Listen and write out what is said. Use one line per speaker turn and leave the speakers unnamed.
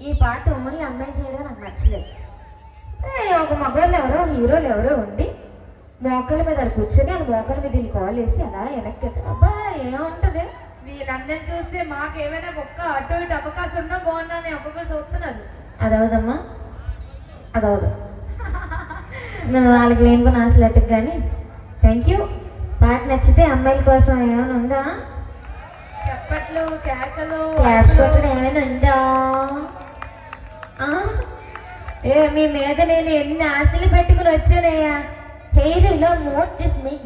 ఈ పాట ఓన్లీ అమ్మాయి చేయడం నాకు నచ్చలేదు. ఒక మగవాళ్ళు ఎవరో హీరోలు ఎవరో ఉండి మోకాళ్ళ మీద అది కూర్చొని ఆ మోకాళ్ళ మీద వీళ్ళు కాల్ వేసి అలా వెనక్కి అబ్బా ఏముంటది.
వీళ్ళందరినీ చూస్తే మాకు ఏమైనా ఒక్క అటు ఇటు అవకాశం ఉన్నా బాగున్నాను ఒక్కొక్కరు చూస్తున్నారు.
అదవదమ్మా, అదవదు. నువ్వు వాళ్ళకి లేని పని ఆశలు కానీ థ్యాంక్ యూ. పాట నచ్చితే అమ్మాయిల కోసం ఏమైనా ఉందా?
చప్పట్లు, కేకలు,
క్లాప్స్ కొట్టడం ఏమైనా ఉందా? మీ మీద నేను ఎన్ని ఆశలు పెట్టుకుని వచ్చానయ్యా. హెయిర్ ఇలా మోట్ దిస్ మేక్